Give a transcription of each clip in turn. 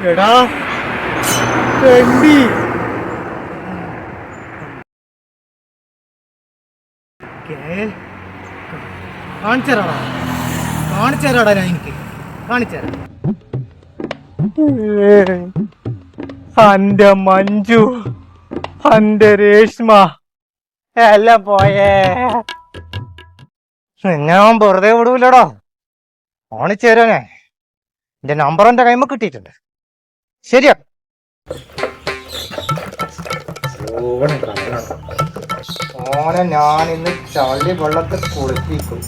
എടാ തെണ്ടി കാണിച്ചരാടാ ഞാൻ എനിക്ക് കാണിച്ചരാ. അന്റെ മഞ്ജു, അന്റെ രേഷ്മ എല്ലാം പോയേ. ഞാൻ വെറുതെ വിടൂലടോ. കാണിച്ചേരാനേ എന്റെ നമ്പർ എന്റെ കൈമ കിട്ടിയിട്ടുണ്ട്. ശരിയാ. ഓനെ ഞാൻ ഇന്ന് ചളി വെള്ളത്തിൽ കുളിപ്പിക്കും.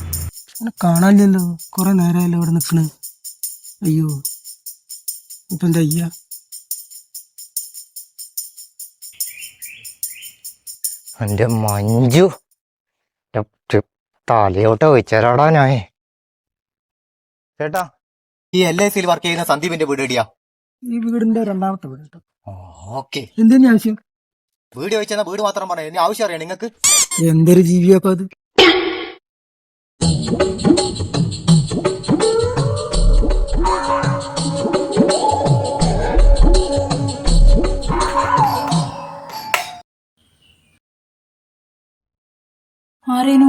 കാണാനില്ലല്ലോ, കൊറേ നേരമല്ലോ ഇവിടെ നിക്കണ്. അയ്യോ, ഇപ്പൊ എന്താ അയ്യ? എന്റെ മഞ്ജു തലയോട്ട് വെച്ചാരാടാ ഞാൻ. ചേട്ടാ, ഈ LICയിൽ വർക്ക് ചെയ്യുന്ന സന്ദീപിന്റെ വീട് എടിയാ? ഈ വീടിന്റെ രണ്ടാമത്തെ വീട് കേട്ടോ. ഓക്കെ. എന്തിനാ ആവശ്യം? വീട് വെച്ചാൽ വീട് മാത്രം പറയാം. ഇനി ആവശ്യം അറിയാം നിങ്ങക്ക്? എന്തൊരു ജീവിയാപ്പ അത്? ആരേനു?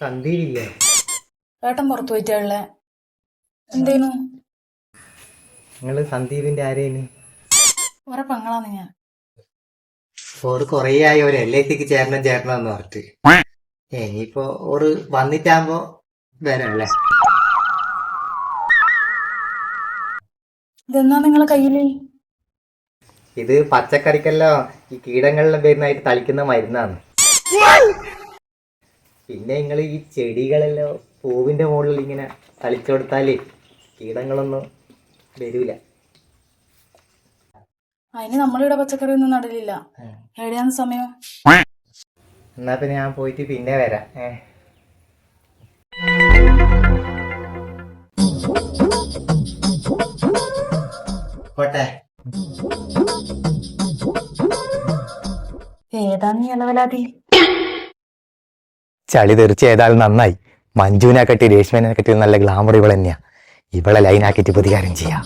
സന്ദീപില്ലേ? ഏട്ടൻ പുറത്തു പോയിട്ടാളെ. എന്തേനു? നിങ്ങള് സന്ദീപിന്റെ ആരേന്? കുറെ പെങ്ങളാന്ന് ഞാൻ. ഓറ് കൊറേ ആയി ഒരു LICക്ക് ചേരണമെന്ന് പറഞ്ഞിട്ട്. ഇനിയിപ്പോ ഓറ് വന്നിട്ടാകുമ്പോ വരല്ലേ. ഇതെന്നാ നിങ്ങളെ കയ്യില്? ഇത് പച്ചക്കറിക്കെല്ലാം ഈ കീടങ്ങളെല്ലാം വരുന്നതായിട്ട് തളിക്കുന്ന മരുന്നാണ്. പിന്നെ നിങ്ങൾ ഈ ചെടികളെല്ലാം പൂവിന്റെ മുകളിൽ ഇങ്ങനെ തളിച്ചു കൊടുത്താല് കീടങ്ങളൊന്നും വരൂല. അതിന് നമ്മളിവിടെ പച്ചക്കറി ഒന്നും നടലില്ല. എവിടെയാന്ന് സമയം? എന്നാ പിന്നെ ഞാൻ പോയിട്ട് പിന്നെ വരാം. പോട്ടെ. ഏതാന്ന് ഇളവലാതി? ചളി തെറിച്ച് ഏതായാലും നന്നായി. മഞ്ജുവിനെ കെട്ടി രേഷ്മനെ കെട്ടി നല്ല ഗ്ലാമർ ഇവൾ തന്നെയാ. ഇവളെ ലൈനാക്കിട്ട് പ്രതികാരം ചെയ്യാം.